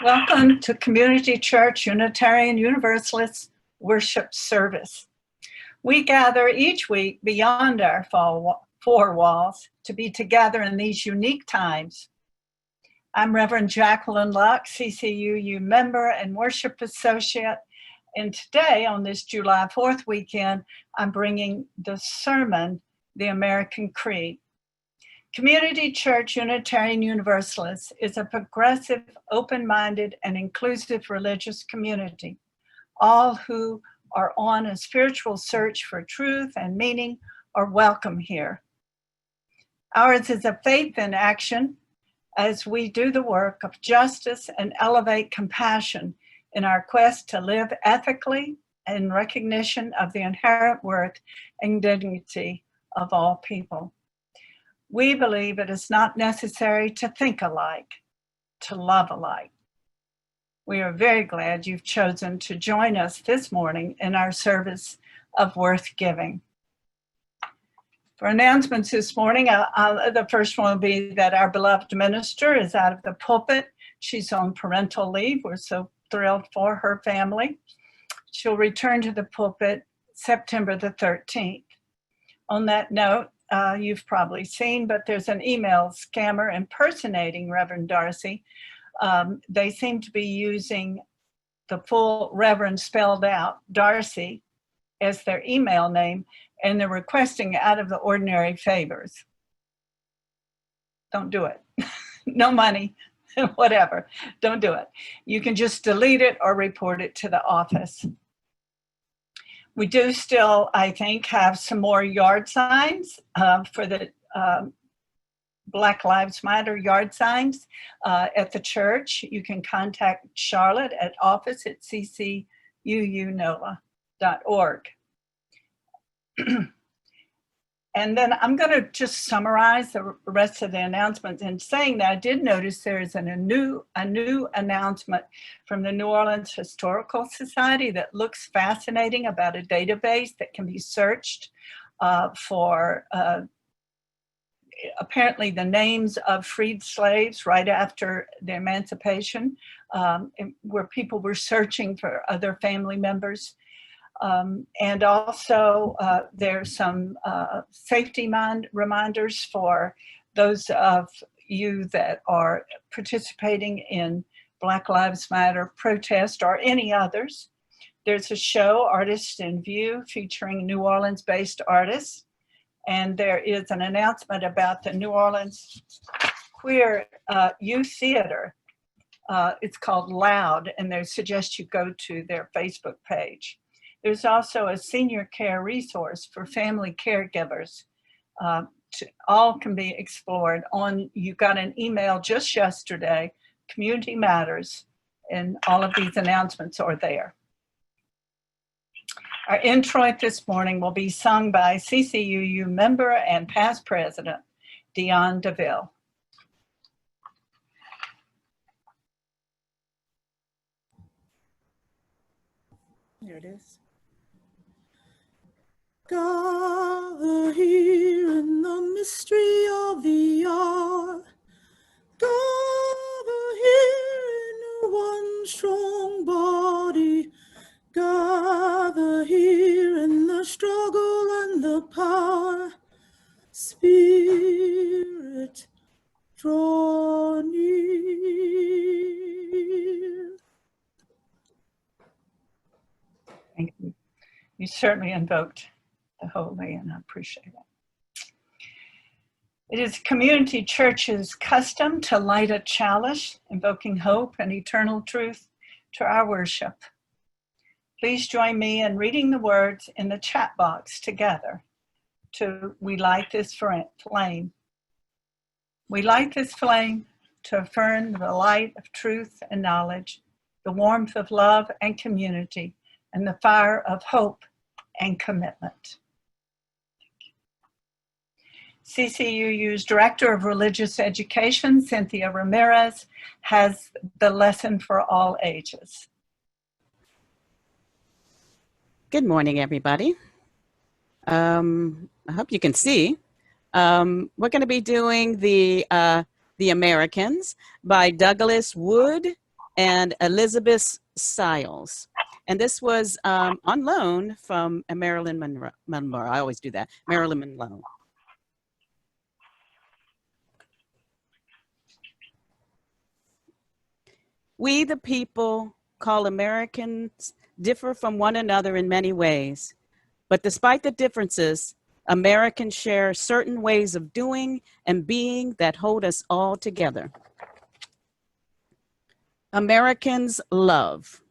Welcome to Community Church Unitarian Universalist Worship Service. We gather each week beyond our four walls to be together in these unique times. I'm Reverend Jacqueline Locke, CCUU member and worship associate, and today on this July 4th weekend, I'm bringing the sermon, The American Creed. Community Church Unitarian Universalist is a progressive, open-minded, and inclusive religious community. All who are on a spiritual search for truth and meaning are welcome here. Ours is a faith in action as we do the work of justice and elevate compassion in our quest to live ethically in recognition of the inherent worth and dignity of all people. We believe it is not necessary to think alike, to love alike. We are very glad you've chosen to join us this morning in our service of worth giving. For announcements this morning, the first one will be that our beloved minister is out of the pulpit. She's on parental leave. We're so thrilled for her family. She'll return to the pulpit September the 13th. On that note, you've probably seen, but there's an email scammer impersonating Reverend Darcy. They seem to be using the full Reverend spelled out, Darcy, as their email name, and they're requesting out of the ordinary favors. Don't do it. No money, whatever. Don't do it. You can just delete it or report it to the office. We do still, I think, have some more yard signs for the Black Lives Matter yard signs at the church. You can contact Charlotte at office@ccuunola.org. And then I'm going to just summarize the rest of the announcements in saying that I did notice there is a new announcement from the New Orleans Historical Society that looks fascinating about a database that can be searched for apparently the names of freed slaves right after the emancipation, where people were searching for other family members. And also there's some safety reminders for those of you that are participating in Black Lives Matter protest or any others. There's a show, Artists in View, featuring New Orleans-based artists. And there is an announcement about the New Orleans Queer Youth Theater. It's called Loud, and they suggest you go to their Facebook page. There's also a senior care resource for family caregivers. All can be explored on, you got an email just yesterday, Community Matters, and all of these announcements are there. Our introit this morning will be sung by CCUU member and past president, Dion DeVille. Here it is. Gather here in the mystery of the hour. Gather here in one strong body. Gather here in the struggle and the power. Spirit, draw near. Thank you. You certainly invoked the holy, and I appreciate it. It is Community Church's custom to light a chalice, invoking hope and eternal truth to our worship. Please join me in reading the words in the chat box together. We light this flame. We light this flame to affirm the light of truth and knowledge, the warmth of love and community, and the fire of hope and commitment. CCUU's Director of Religious Education, Cynthia Ramirez, has the lesson for all ages. Good morning, everybody. I hope you can see. We're going to be doing the Americans by Douglas Wood and Elizabeth Siles. And this was on loan from Marilyn Monroe. I always do that, Marilyn Monroe. We, the people, call Americans, differ from one another in many ways. But despite the differences, Americans share certain ways of doing and being that hold us all together. Americans love.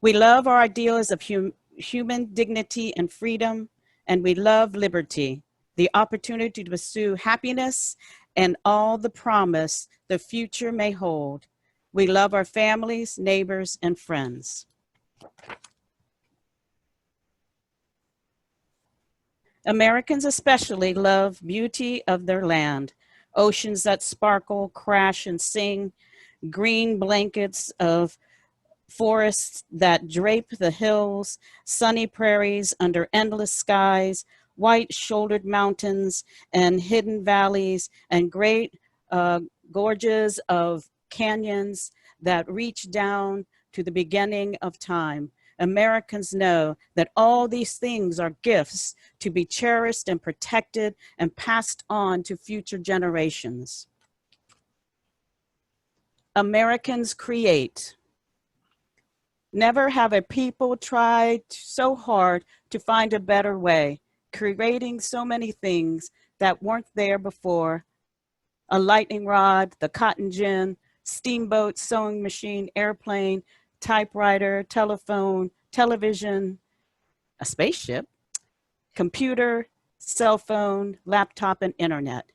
We love our ideals of human dignity and freedom, and we love liberty, the opportunity to pursue happiness and all the promise the future may hold. We love our families, neighbors, and friends. Americans especially love beauty of their land, oceans that sparkle, crash, and sing, green blankets of forests that drape the hills, sunny prairies under endless skies, white-shouldered mountains and hidden valleys, and great gorges of canyons that reach down to the beginning of time. Americans know that all these things are gifts to be cherished and protected and passed on to future generations. Americans create. Never have a people tried so hard to find a better way, creating so many things that weren't there before. A lightning rod, the cotton gin, steamboat, sewing machine, airplane, typewriter, telephone, television, a spaceship, computer, cell phone, laptop, and internet.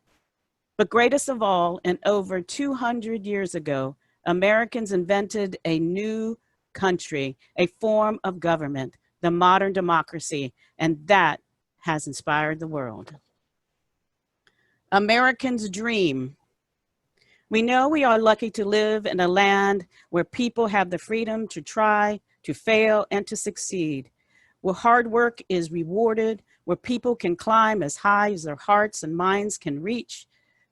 But greatest of all, and over 200 years ago, Americans invented a new country, a form of government, the modern democracy, and that has inspired the world. Americans dream. We know we are lucky to live in a land where people have the freedom to try, to fail, and to succeed, where hard work is rewarded, where people can climb as high as their hearts and minds can reach.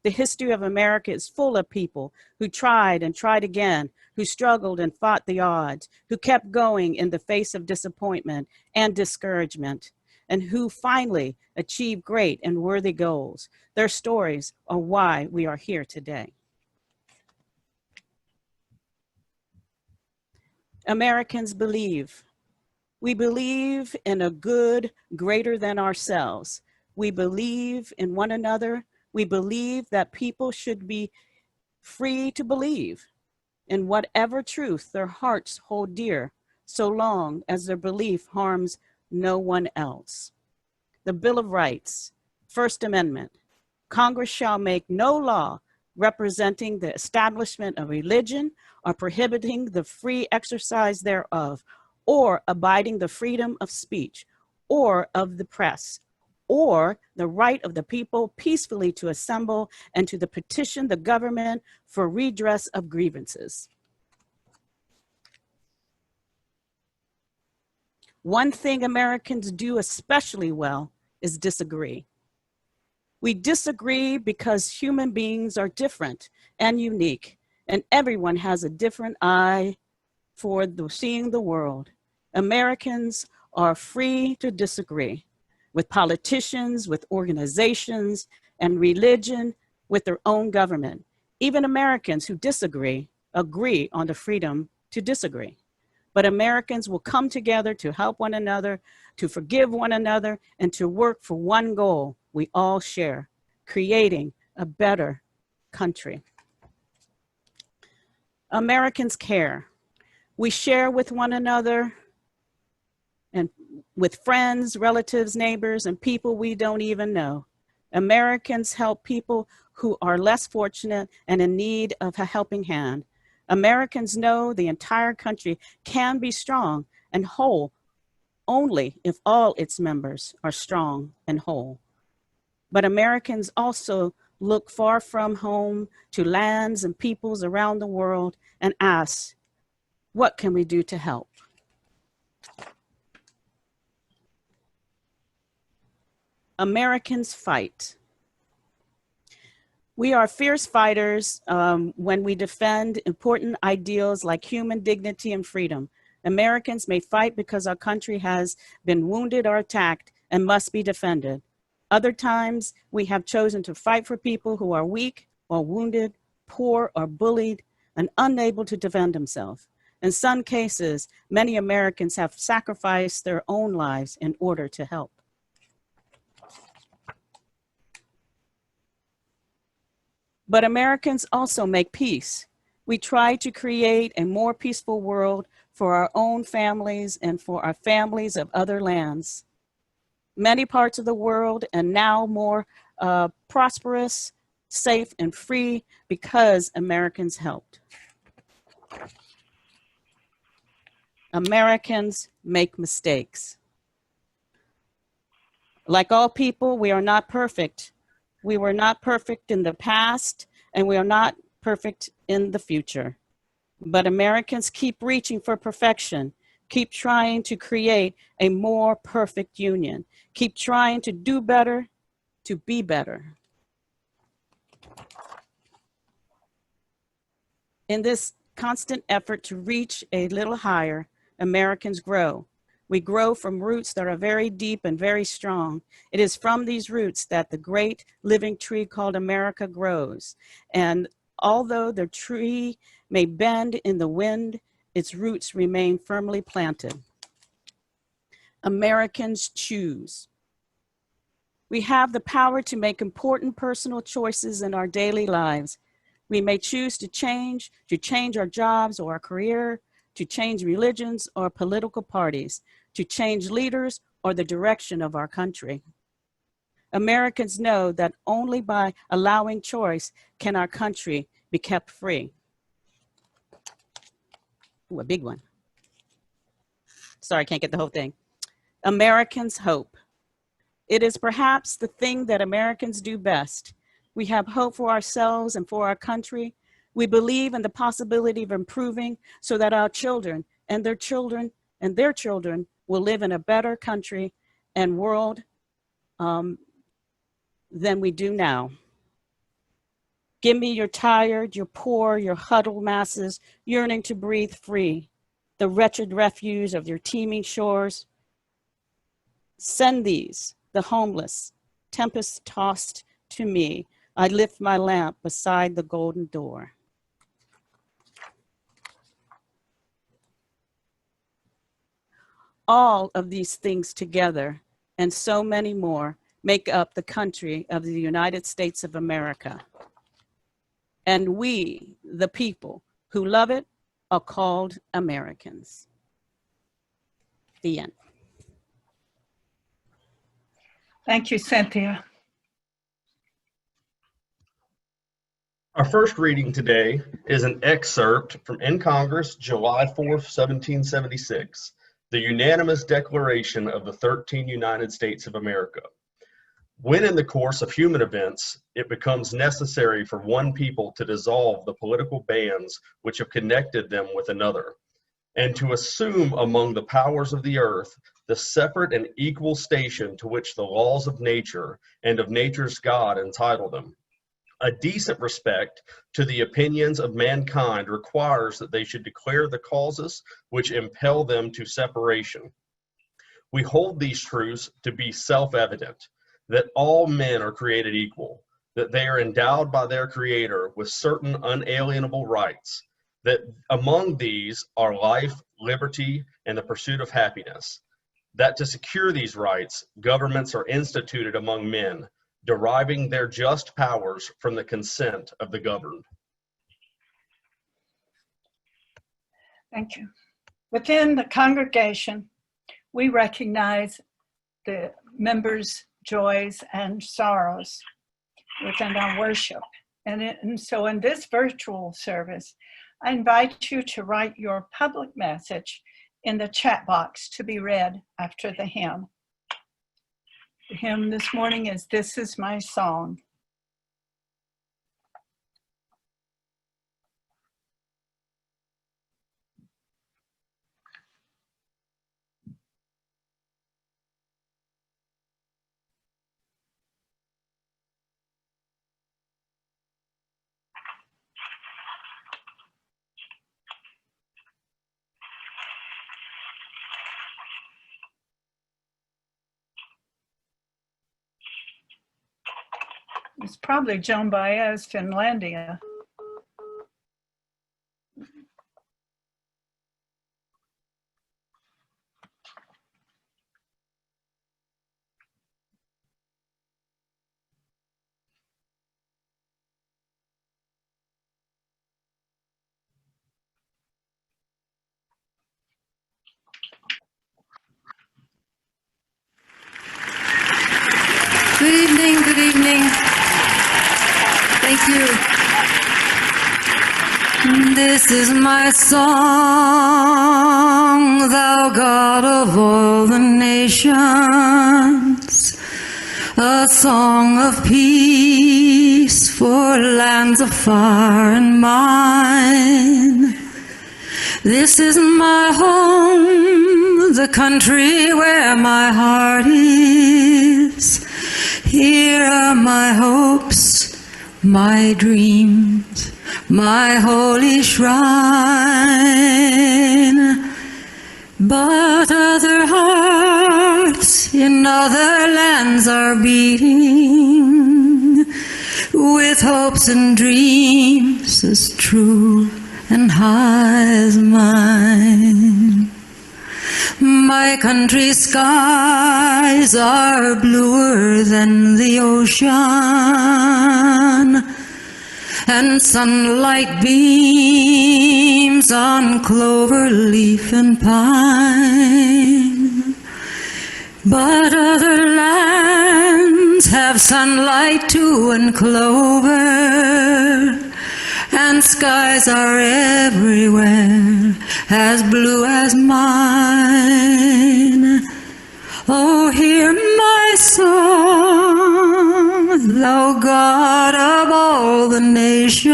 The history of America is full of people who tried and tried again, who struggled and fought the odds, who kept going in the face of disappointment and discouragement, and who finally achieved great and worthy goals. Their stories are why we are here today. Americans believe. We believe in a good greater than ourselves. We believe in one another. We believe that people should be free to believe in whatever truth their hearts hold dear, so long as their belief harms no one else. The Bill of Rights, First Amendment, Congress shall make no law representing the establishment of religion or prohibiting the free exercise thereof, or abiding the freedom of speech or of the press, or the right of the people peacefully to assemble and to petition the government for redress of grievances. One thing Americans do especially well is disagree. We disagree because human beings are different and unique, and everyone has a different eye for seeing the world. Americans are free to disagree with politicians, with organizations, and religion, with their own government. Even Americans who disagree agree on the freedom to disagree. But Americans will come together to help one another, to forgive one another, and to work for one goal we all share: creating a better country. Americans care. We share with one another and with friends, relatives, neighbors, and people we don't even know. Americans help people who are less fortunate and in need of a helping hand. Americans know the entire country can be strong and whole only if all its members are strong and whole. But Americans also look far from home to lands and peoples around the world and ask, what can we do to help? Americans fight. We are fierce fighters when we defend important ideals like human dignity and freedom. Americans may fight because our country has been wounded or attacked and must be defended. Other times, we have chosen to fight for people who are weak or wounded, poor or bullied, and unable to defend themselves. In some cases, many Americans have sacrificed their own lives in order to help. But Americans also make peace. We try to create a more peaceful world for our own families and for our families of other lands. Many parts of the world and now more prosperous, safe, and free because Americans helped. Americans make mistakes. Like all people, we are not perfect. We were not perfect in the past, and we are not perfect in the future. But Americans keep reaching for perfection, keep trying to create a more perfect union, keep trying to do better, to be better. In this constant effort to reach a little higher, Americans grow. We grow from roots that are very deep and very strong. It is from these roots that the great living tree called America grows. And although the tree may bend in the wind, its roots remain firmly planted. Americans choose. We have the power to make important personal choices in our daily lives. We may choose to change our jobs or our career, to change religions or political parties, to change leaders or the direction of our country. Americans know that only by allowing choice can our country be kept free. Ooh, a big one. Sorry, I can't get the whole thing. Americans hope. It is perhaps the thing that Americans do best. We have hope for ourselves and for our country. We believe in the possibility of improving so that our children and their children and their children will live in a better country and world than we do now. Give me your tired, your poor, your huddled masses yearning to breathe free, the wretched refuse of your teeming shores. Send these, the homeless, tempest-tossed to me. I lift my lamp beside the golden door. All of these things together, and so many more, make up the country of the United States of America. And we, the people who love it, are called Americans. The end. Thank you, Cynthia. Our first reading today is an excerpt from In Congress, July 4th, 1776, the unanimous declaration of the 13 United States of America. When in the course of human events, it becomes necessary for one people to dissolve the political bands which have connected them with another, and to assume among the powers of the earth the separate and equal station to which the laws of nature and of nature's God entitle them. A decent respect to the opinions of mankind requires that they should declare the causes which impel them to separation. We hold these truths to be self-evident, that all men are created equal, that they are endowed by their Creator with certain unalienable rights, that among these are life, liberty, and the pursuit of happiness, that to secure these rights, governments are instituted among men, deriving their just powers from the consent of the governed. Thank you. Within the congregation, we recognize the members' joys and sorrows within our worship. And so in this virtual service, I invite you to write your public message in the chat box to be read after the hymn. The hymn this morning is "This Is My Song." It's probably Joan Baez, Finlandia. Good evening, good evening. Thank you. This is my song, thou God of all the nations, a song of peace for lands afar and mine. This is my home, the country where my heart is. Here are my hopes, my dreams, my holy shrine. But other hearts in other lands are beating with hopes and dreams as true and high as mine. My country's skies are bluer than the ocean, and sunlight beams on clover leaf and pine. But other lands have sunlight too and clover, and skies are everywhere as blue as mine. Oh, hear my song, thou God of all the nations,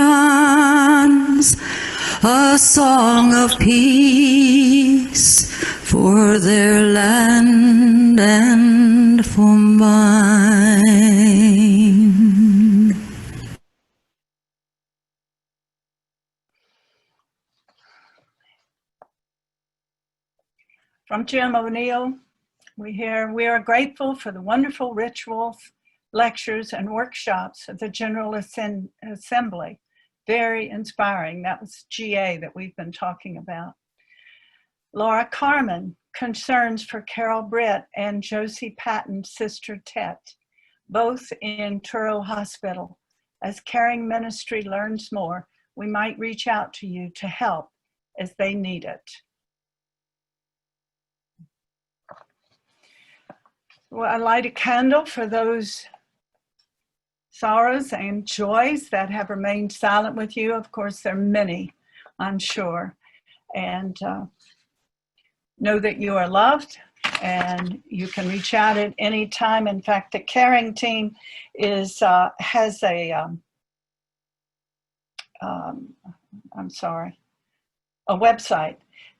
a song of peace for their land and for mine. From Jim O'Neill, we are grateful for the wonderful rituals, lectures, and workshops of the General Assembly. Very inspiring. That was GA that we've been talking about. Laura Carmen, concerns for Carol Britt and Josie Patton's sister Tet, both in Truro Hospital. As caring ministry learns more, we might reach out to you to help as they need it. Well, I light a candle for those sorrows and joys that have remained silent with you. Of course, there are many, I'm sure. And know that you are loved and you can reach out at any time. In fact, the caring team has a website,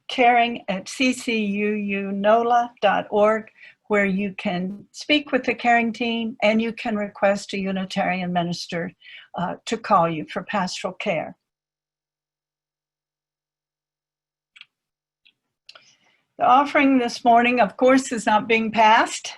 caring@ccuunola.org, where you can speak with the caring team and you can request a Unitarian minister to call you for pastoral care. The offering this morning, of course, is not being passed.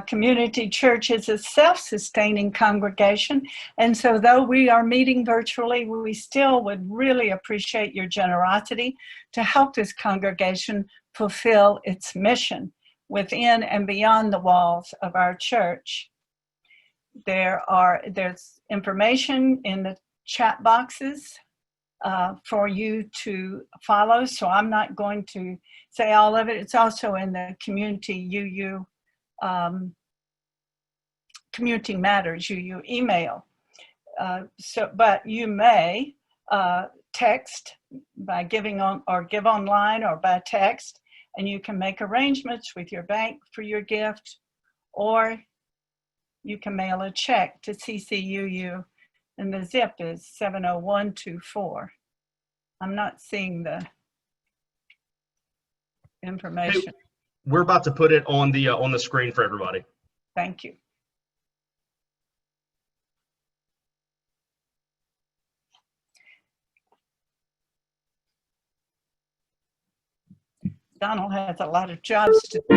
Community Church is a self-sustaining congregation, and so though we are meeting virtually, we still would really appreciate your generosity to help this congregation fulfill its mission within and beyond the walls of our church. There's information in the chat boxes for you to follow, so I'm not going to say all of it. It's also in the Community Community Matters UU email. But you may text by giving on, or give online or by text, and you can make arrangements with your bank for your gift, or you can mail a check to CCUU, and the zip is 70124. I'm not seeing the information. Hey, we're about to put it on the screen for everybody. Thank you. Donald has a lot of jobs to do.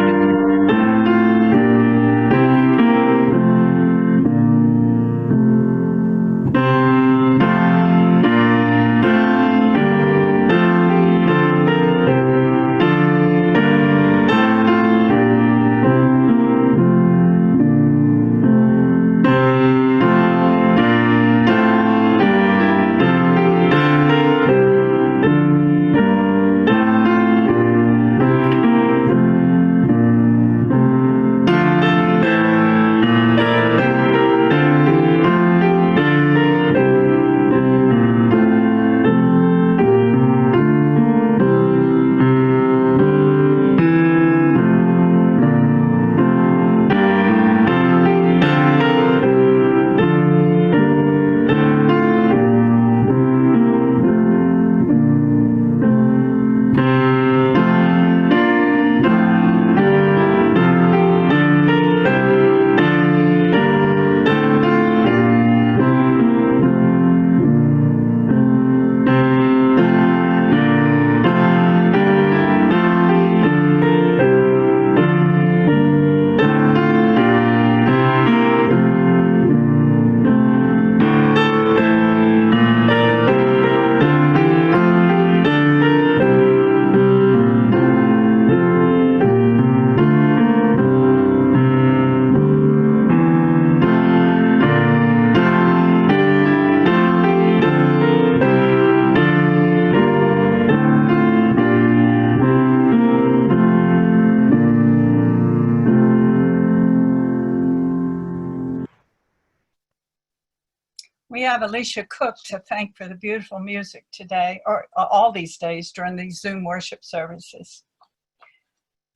We have Alicia Cook to thank for the beautiful music today, or all these days during these Zoom worship services.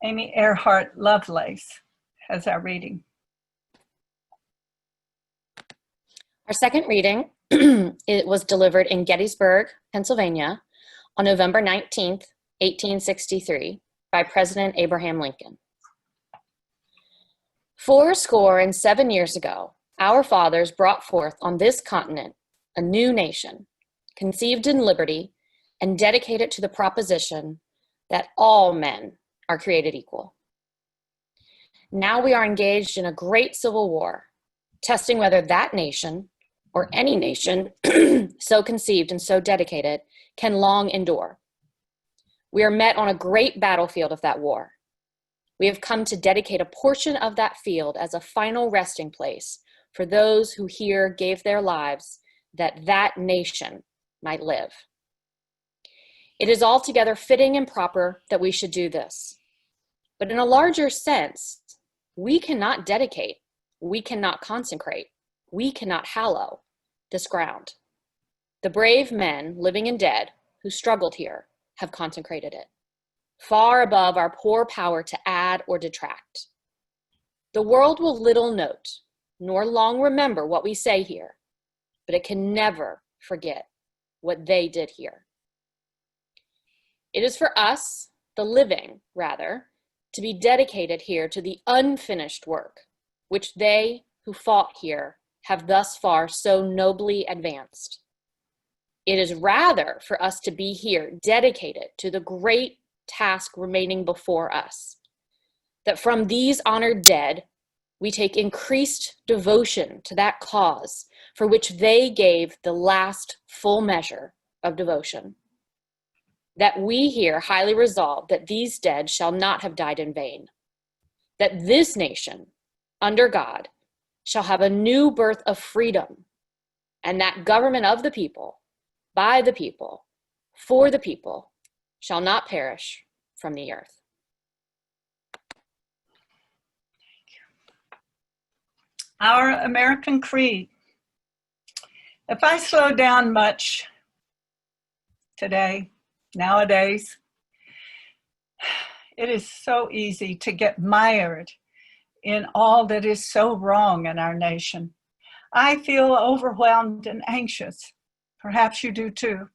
Amy Earhart Lovelace has our reading. Our second reading it was delivered in Gettysburg, Pennsylvania on November 19th, 1863 by President Abraham Lincoln. 77 years ago, our fathers brought forth on this continent a new nation, conceived in liberty and dedicated to the proposition that all men are created equal. Now we are engaged in a great civil war, testing whether that nation or any nation so conceived and so dedicated can long endure. We are met on a great battlefield of that war. We have come to dedicate a portion of that field as a final resting place for those who here gave their lives that that nation might live. It is altogether fitting and proper that we should do this. But in a larger sense, we cannot dedicate, we cannot consecrate, we cannot hallow this ground. The brave men, living and dead, who struggled here have consecrated it, far above our poor power to add or detract. The world will little note, nor long remember what we say here, but it can never forget what they did here. It is for us, the living, rather, to be dedicated here to the unfinished work, which they who fought here have thus far so nobly advanced. It is rather for us to be here dedicated to the great task remaining before us, that from these honored dead, we take increased devotion to that cause for which they gave the last full measure of devotion. That we here highly resolve that these dead shall not have died in vain, that this nation, under God, shall have a new birth of freedom, and that government of the people, by the people, for the people, shall not perish from the earth. Our American Creed. If I slow down much today, nowadays, it is so easy to get mired in all that is so wrong in our nation. I feel overwhelmed and anxious. Perhaps you do too.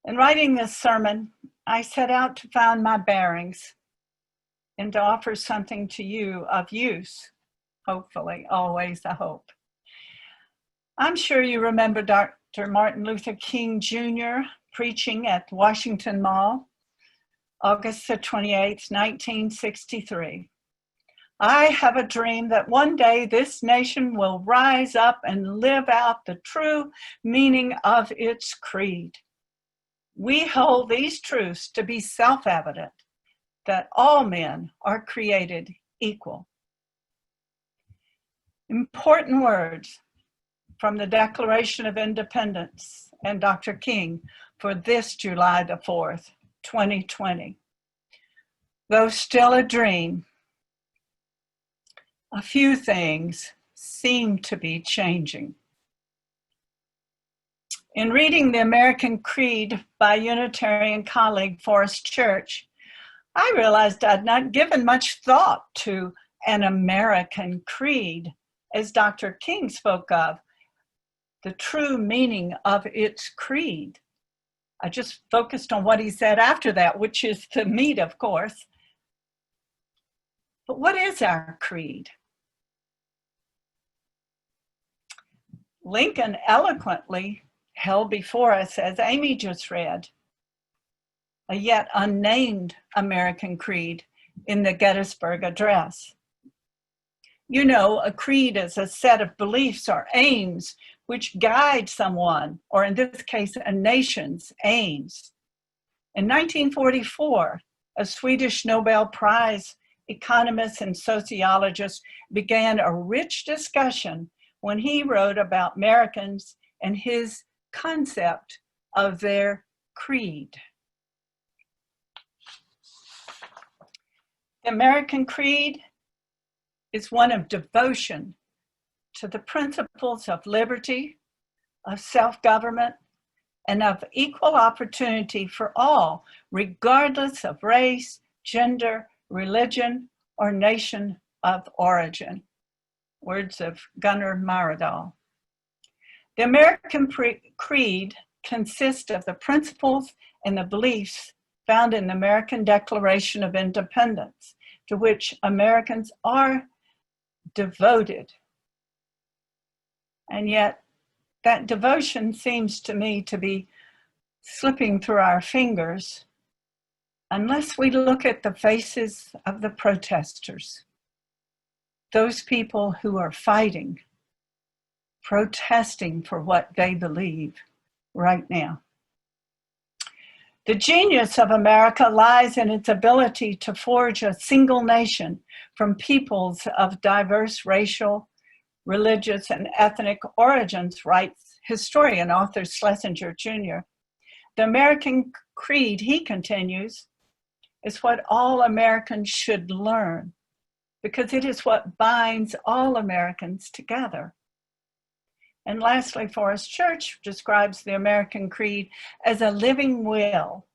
In writing this sermon, I set out to find my bearings and to offer something to you of use, hopefully, always I hope. I'm sure you remember Dr. Martin Luther King Jr. preaching at Washington Mall, August the 28th, 1963. I have a dream that one day this nation will rise up and live out the true meaning of its creed. We hold these truths to be self-evident, that all men are created equal. Important words from the Declaration of Independence and Dr. King for this July the 4th, 2020. Though still a dream, a few things seem to be changing. In reading the American Creed by Unitarian colleague Forrest Church, I realized I'd not given much thought to an American creed, as Dr. King spoke of, the true meaning of its creed. I just focused on what he said after that, which is the meat, of course. But what is our creed? Lincoln eloquently held before us, as Amy just read, a yet unnamed American creed in the Gettysburg Address. You know, a creed is a set of beliefs or aims which guide someone, or in this case, a nation's aims. In 1944, a Swedish Nobel Prize economist and sociologist began a rich discussion when he wrote about Americans and his concept of their creed. The American creed is one of devotion to the principles of liberty, of self-government, and of equal opportunity for all, regardless of race, gender, religion, or nation of origin. Words of Gunnar Myrdal. The American Creed consists of the principles and the beliefs found in the American Declaration of Independence, to which Americans are devoted. And yet, that devotion seems to me to be slipping through our fingers unless we look at the faces of the protesters, those people who are fighting, protesting for what they believe right now. The genius of America lies in its ability to forge a single nation from peoples of diverse racial, religious, and ethnic origins, writes historian Arthur Schlesinger Jr. The American Creed, he continues, is what all Americans should learn because it is what binds all Americans together. And lastly, Forrest Church describes the American Creed as a living will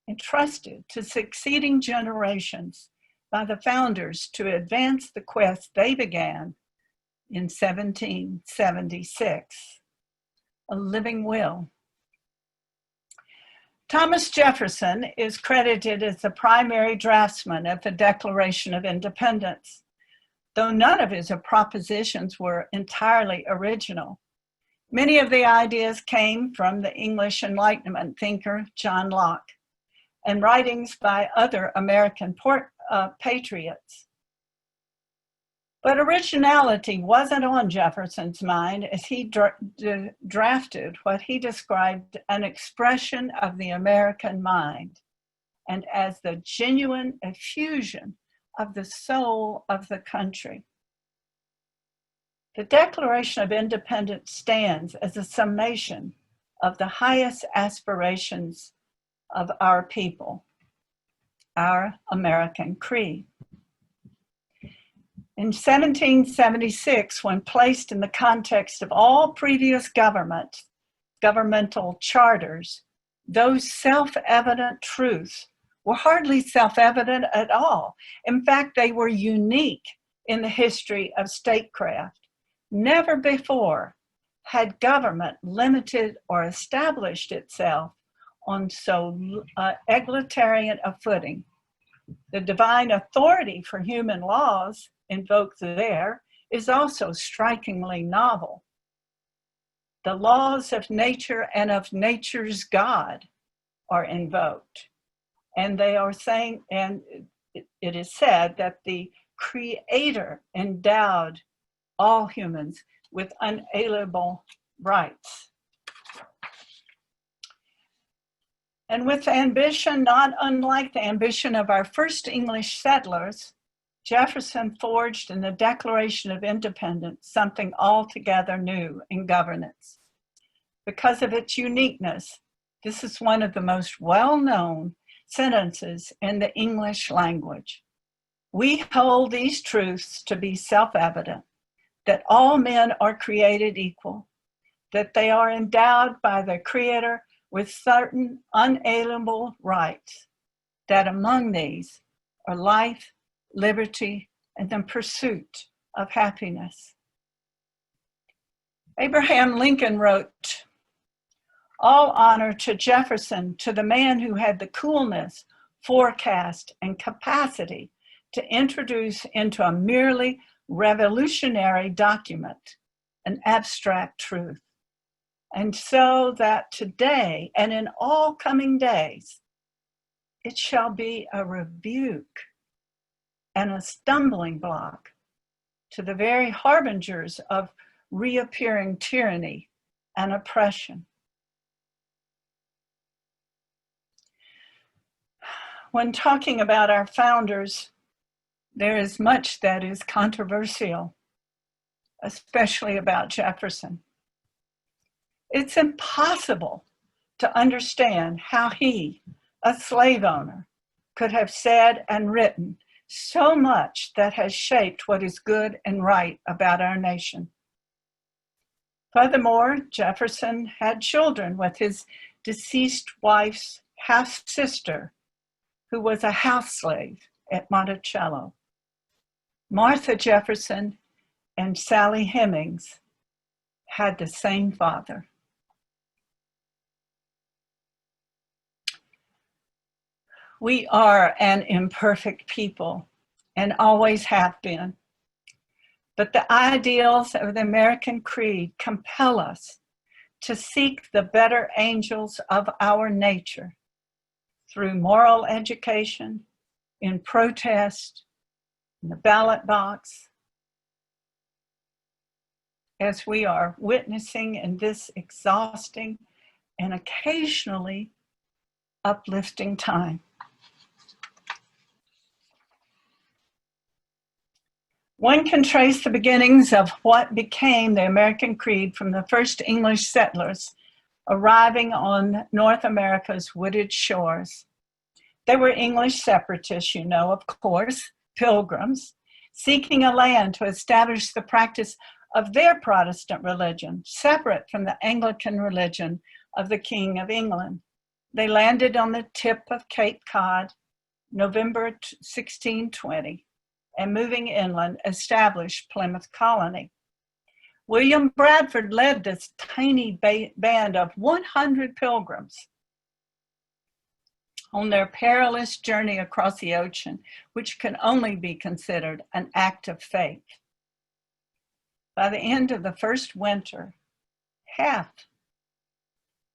entrusted to succeeding generations by the founders to advance the quest they began in 1776. A living will. Thomas Jefferson is credited as the primary draftsman of the Declaration of Independence, though none of his propositions were entirely original. Many of the ideas came from the English Enlightenment thinker John Locke and writings by other American patriots. But originality wasn't on Jefferson's mind as he drafted what he described an expression of the American mind and as the genuine effusion of the soul of the country. The Declaration of Independence stands as a summation of the highest aspirations of our people, our American Creed. In 1776, when placed in the context of all previous governmental charters, those self-evident truths were hardly self-evident at all. In fact, they were unique in the history of statecraft. Never before had government limited or established itself on so egalitarian a footing. The divine authority for human laws invoked there is also strikingly novel. The laws of nature and of nature's God are invoked. And they are saying, and it is said that the Creator endowed all humans with unalienable rights. And with ambition not unlike the ambition of our first English settlers, Jefferson forged in the Declaration of Independence something altogether new in governance. Because of its uniqueness, this is one of the most well-known sentences in the English language. We hold these truths to be self-evident, that all men are created equal, that they are endowed by the Creator with certain unalienable rights, that among these are life, liberty, and the pursuit of happiness. Abraham Lincoln wrote, "All honor to Jefferson, to the man who had the coolness, forecast, and capacity to introduce into a merely revolutionary document an abstract truth. And so that today and in all coming days, it shall be a rebuke and a stumbling block to the very harbingers of reappearing tyranny and oppression." When talking about our founders, there is much that is controversial, especially about Jefferson. It's impossible to understand how he, a slave owner, could have said and written so much that has shaped what is good and right about our nation. Furthermore, Jefferson had children with his deceased wife's half-sister, who was a house slave at Monticello. Martha Jefferson and Sally Hemings had the same father. We are an imperfect people and always have been. But the ideals of the American Creed compel us to seek the better angels of our nature through moral education, in protest, in the ballot box, as we are witnessing in this exhausting and occasionally uplifting time. One can trace the beginnings of what became the American Creed from the first English settlers arriving on North America's wooded shores. They were English separatists, you know, of course, pilgrims, seeking a land to establish the practice of their Protestant religion, separate from the Anglican religion of the King of England. They landed on the tip of Cape Cod, November 1620, and moving inland, established Plymouth Colony. William Bradford led this tiny band of 100 pilgrims on their perilous journey across the ocean, which can only be considered an act of faith. By the end of the first winter, half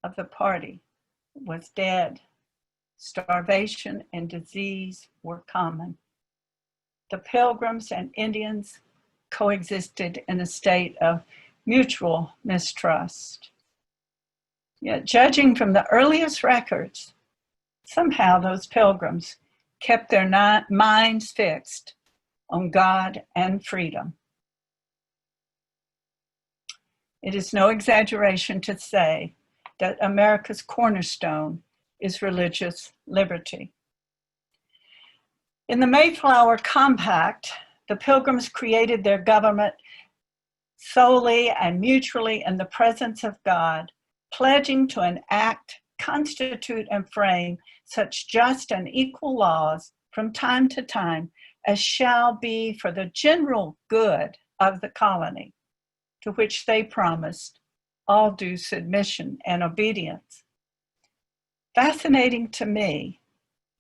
of the party was dead. Starvation and disease were common. The Pilgrims and Indians coexisted in a state of mutual mistrust. Yet, judging from the earliest records, somehow those Pilgrims kept their minds fixed on God and freedom. It is no exaggeration to say that America's cornerstone is religious liberty. In the Mayflower Compact, the Pilgrims created their government solely and mutually in the presence of God, pledging to enact, constitute, and frame such just and equal laws from time to time as shall be for the general good of the colony, to which they promised all due submission and obedience. Fascinating to me,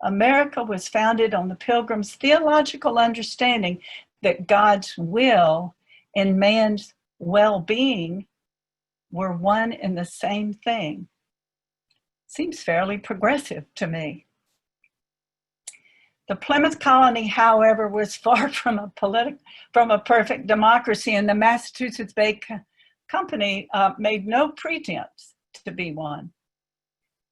America was founded on the Pilgrims' theological understanding that God's will and man's well-being were one and the same thing. Seems fairly progressive to me. The Plymouth Colony, however, was far from a perfect democracy, and the Massachusetts Bay Company made no pretense to be one.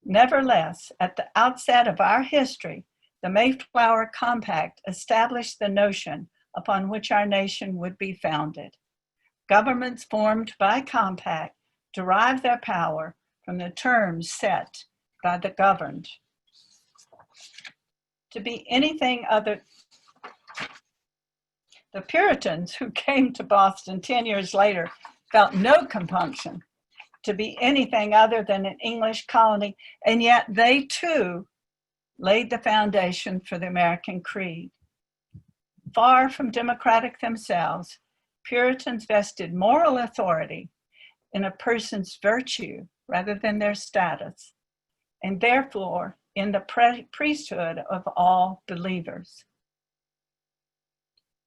Nevertheless, at the outset of our history, the Mayflower Compact established the notion upon which our nation would be founded. Governments formed by compact derive their power from the terms set by the governed. To be anything other, the Puritans who came to Boston 10 years later felt no compunction to be anything other than an English colony, and yet they too laid the foundation for the American Creed. Far from democratic themselves, Puritans vested moral authority in a person's virtue rather than their status, and therefore in the priesthood of all believers.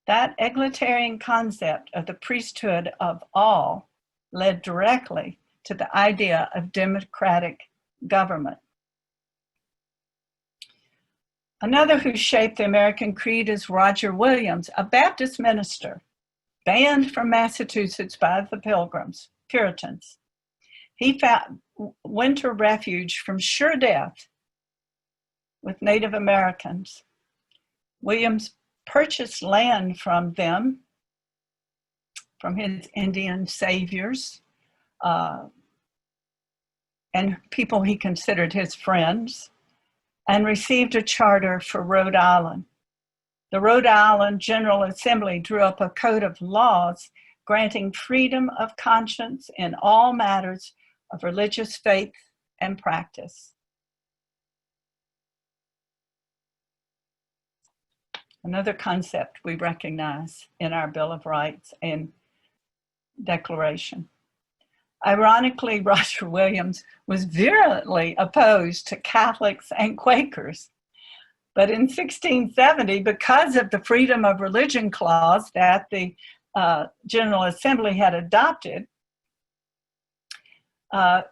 That egalitarian concept of the priesthood of all led directly to the idea of democratic government. Another who shaped the American Creed is Roger Williams, a Baptist minister, banned from Massachusetts by the Pilgrims, Puritans. He found winter refuge from sure death with Native Americans. Williams purchased land from them, from his Indian saviors, and people he considered his friends, and received a charter for Rhode Island. The Rhode Island General Assembly drew up a code of laws granting freedom of conscience in all matters of religious faith and practice. Another concept we recognize in our Bill of Rights and Declaration. Ironically, Roger Williams was virulently opposed to Catholics and Quakers. But in 1670, because of the freedom of religion clause that the General Assembly had adopted,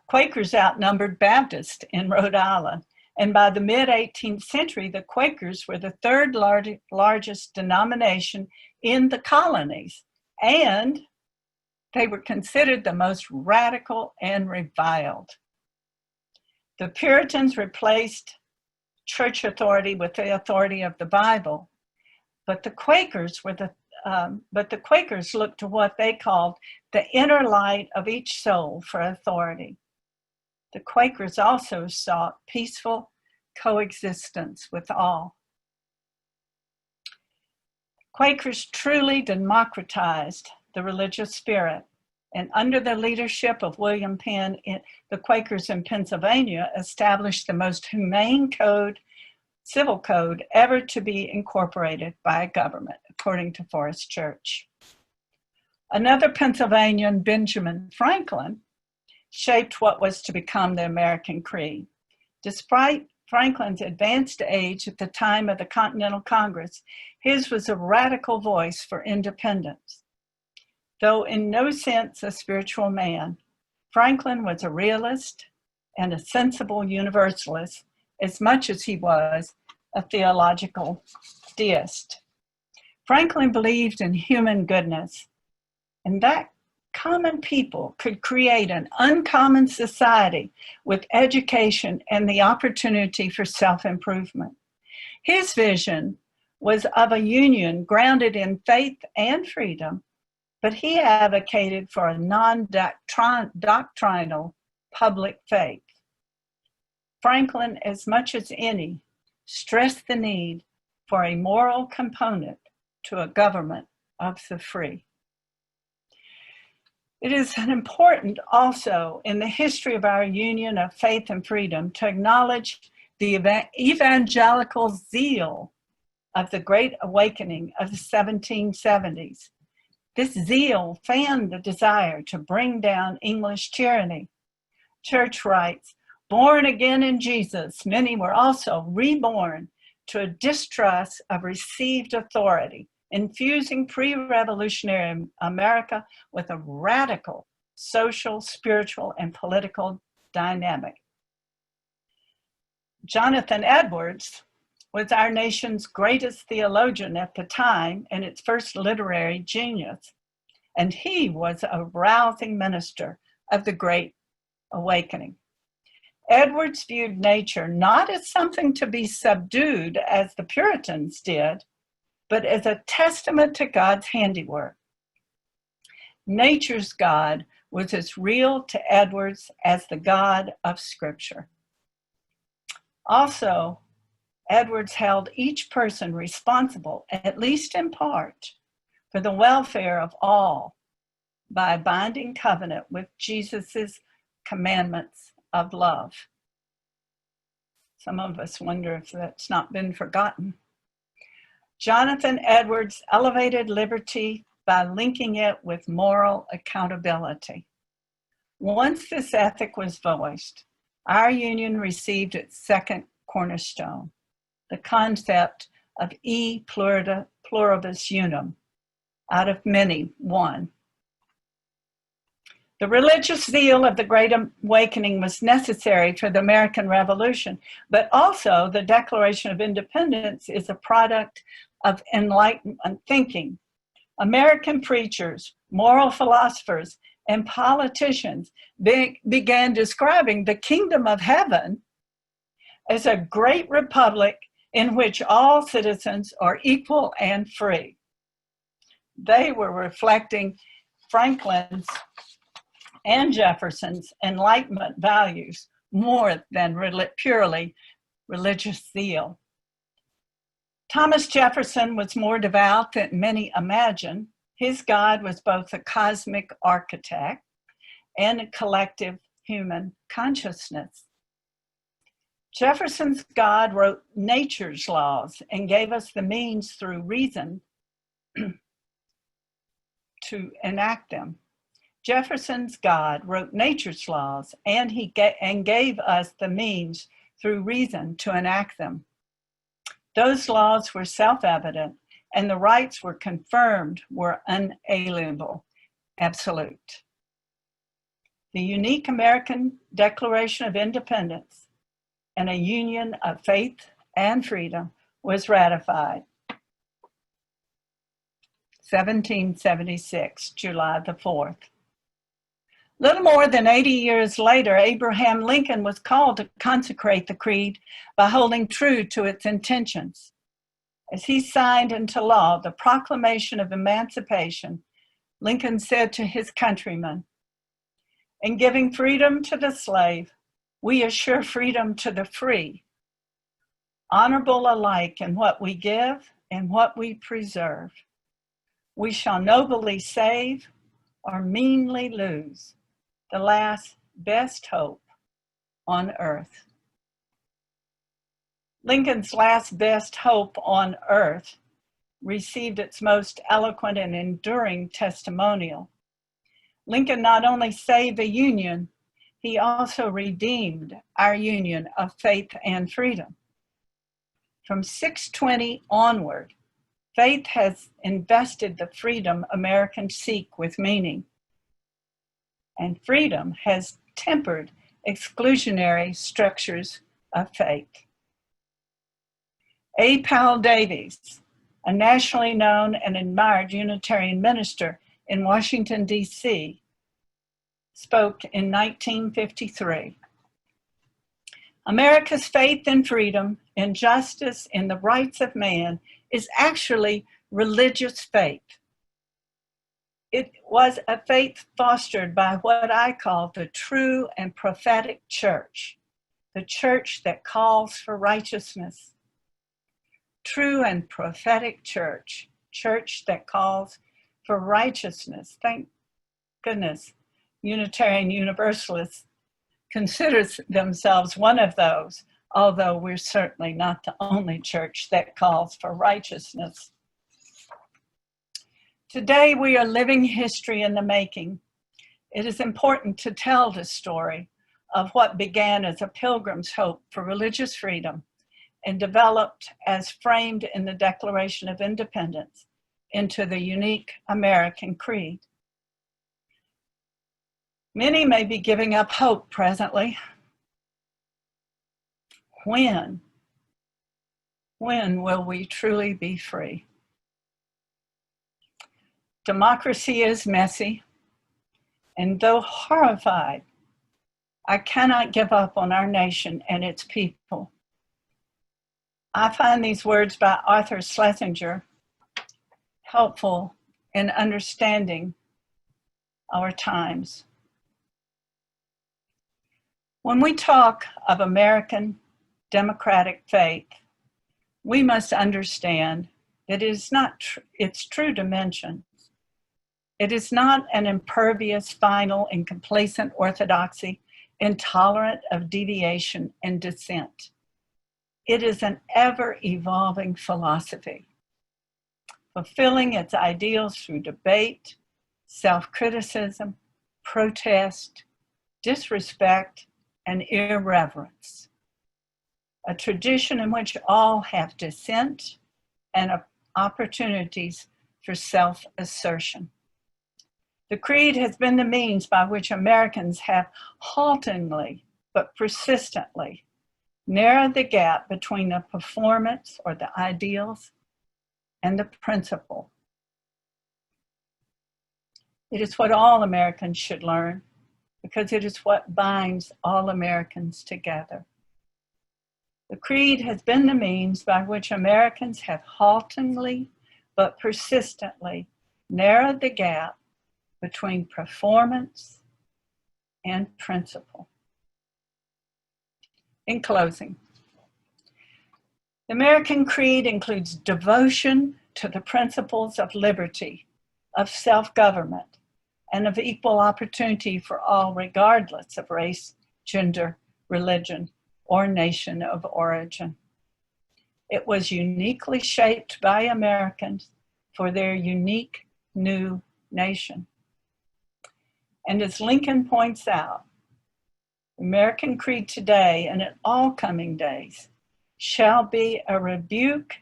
Quakers outnumbered Baptists in Rhode Island. And by the mid-18th century, the Quakers were the third largest denomination in the colonies. And they were considered the most radical and reviled. The Puritans replaced church authority with the authority of the Bible, but the Quakers looked to what they called the inner light of each soul for authority. The Quakers also sought peaceful coexistence with all. Quakers truly democratized the religious spirit, and under the leadership of William Penn, the Quakers in Pennsylvania established the most humane civil code ever to be incorporated by a government, according to Forest Church. Another Pennsylvanian, Benjamin Franklin, shaped what was to become the American Creed. Despite Franklin's advanced age at the time of the Continental Congress, his was a radical voice for independence. Though in no sense a spiritual man, Franklin was a realist and a sensible universalist as much as he was a theological deist. Franklin believed in human goodness, and that common people could create an uncommon society with education and the opportunity for self-improvement. His vision was of a union grounded in faith and freedom, but he advocated for a non-doctrinal public faith. Franklin, as much as any, stressed the need for a moral component to a government of the free. It is important also in the history of our union of faith and freedom to acknowledge the evangelical zeal of the Great Awakening of the 1770s. This zeal fanned the desire to bring down English tyranny. Church writes, born again in Jesus, many were also reborn to a distrust of received authority, infusing pre-revolutionary America with a radical social, spiritual, and political dynamic. Jonathan Edwards was our nation's greatest theologian at the time and its first literary genius, and he was a rousing minister of the Great Awakening. Edwards viewed nature not as something to be subdued as the Puritans did, but as a testament to God's handiwork. Nature's God was as real to Edwards as the God of Scripture. Also, Edwards held each person responsible, at least in part, for the welfare of all by a binding covenant with Jesus's commandments of love. Some of us wonder if that's not been forgotten. Jonathan Edwards elevated liberty by linking it with moral accountability. Once this ethic was voiced, our union received its second cornerstone, the concept of e pluribus unum, out of many, one. The religious zeal of the Great Awakening was necessary for the American Revolution, but also the Declaration of Independence is a product of Enlightenment thinking. American preachers, moral philosophers, and politicians began describing the kingdom of heaven as a great republic in which all citizens are equal and free. They were reflecting Franklin's and Jefferson's Enlightenment values more than purely religious zeal. Thomas Jefferson was more devout than many imagine. His God was both a cosmic architect and a collective human consciousness. Jefferson's God wrote nature's laws and gave us the means through reason to enact them. Jefferson's God wrote nature's laws and gave us the means through reason to enact them. Those laws were self-evident and the rights were confirmed were unalienable, absolute. The unique American Declaration of Independence and a union of faith and freedom was ratified 1776, July the 4th. Little more than 80 years later, Abraham Lincoln was called to consecrate the creed by holding true to its intentions. As he signed into law the Proclamation of Emancipation, Lincoln said to his countrymen, "In giving freedom to the slave, we assure freedom to the free, honorable alike in what we give and what we preserve. We shall nobly save or meanly lose the last best hope on earth." Lincoln's last best hope on earth received its most eloquent and enduring testimonial. Lincoln not only saved the Union, he also redeemed our union of faith and freedom. From 620 onward, faith has invested the freedom Americans seek with meaning, and freedom has tempered exclusionary structures of faith. A. Powell Davies, a nationally known and admired Unitarian minister in Washington, D.C., spoke in 1953. America's faith in freedom, in justice, in the rights of man is actually religious faith. It was a faith fostered by what I call the true and prophetic church, the church that calls for righteousness. True and prophetic church, church that calls for righteousness. Thank goodness Unitarian Universalists considers themselves one of those, although we're certainly not the only church that calls for righteousness. Today we are living history in the making. It is important to tell the story of what began as a pilgrim's hope for religious freedom and developed as framed in the Declaration of Independence into the unique American creed. Many may be giving up hope presently. When will we truly be free? Democracy is messy, and though horrified, I cannot give up on our nation and its people. I find these words by Arthur Schlesinger helpful in understanding our times. When we talk of American democratic faith, we must understand that it is not its true dimensions. It is not an impervious, final, and complacent orthodoxy, intolerant of deviation and dissent. It is an ever-evolving philosophy, fulfilling its ideals through debate, self-criticism, protest, disrespect, and irreverence. A tradition in which all have dissent and opportunities for self-assertion. The creed has been the means by which Americans have haltingly but persistently narrowed the gap between the performance or the ideals and the principle. It is what all Americans should learn because it is what binds all Americans together. The creed has been the means by which Americans have haltingly but persistently narrowed the gap between performance and principle. In closing, the American creed includes devotion to the principles of liberty, of self-government, and of equal opportunity for all, regardless of race, gender, religion, or nation of origin. It was uniquely shaped by Americans for their unique new nation. And as Lincoln points out, the American creed today and in all coming days shall be a rebuke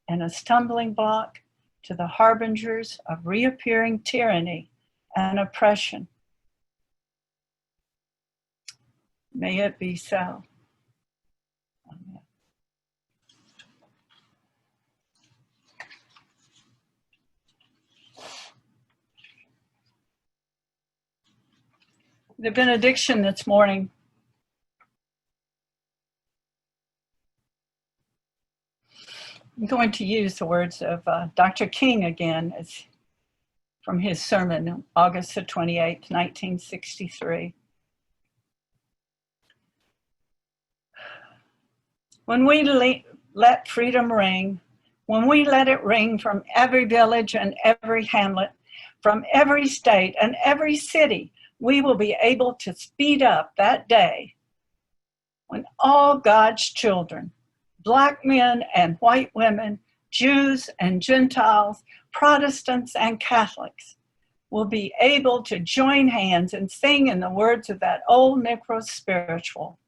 and a stumbling block to the harbingers of reappearing tyranny and oppression. May it be so. Amen. The benediction this morning I'm going to use the words of Dr. King again. It's from his sermon, August the 28th, 1963. When we let freedom ring, when we let it ring from every village and every hamlet, from every state and every city, we will be able to speed up that day when all God's children, Black men and white women, Jews and Gentiles, Protestants and Catholics, will be able to join hands and sing in the words of that old Negro spiritual,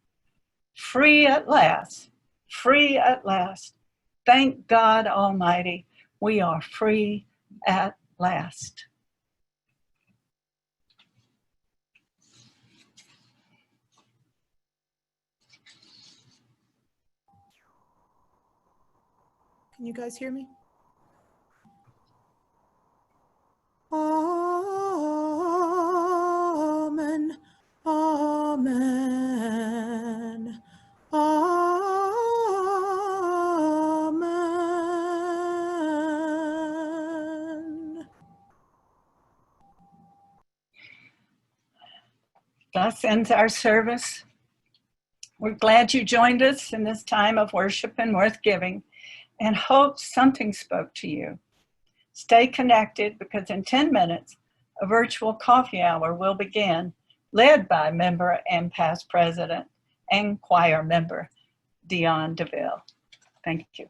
free at last, free at last. Thank God Almighty, we are free at last. Can you guys hear me? Amen. Amen. Amen. Thus ends our service. We're glad you joined us in this time of worship and worth giving, and hope something spoke to you. Stay connected, because in 10 minutes, a virtual coffee hour will begin, led by member and past president and choir member Dion DeVille. Thank you.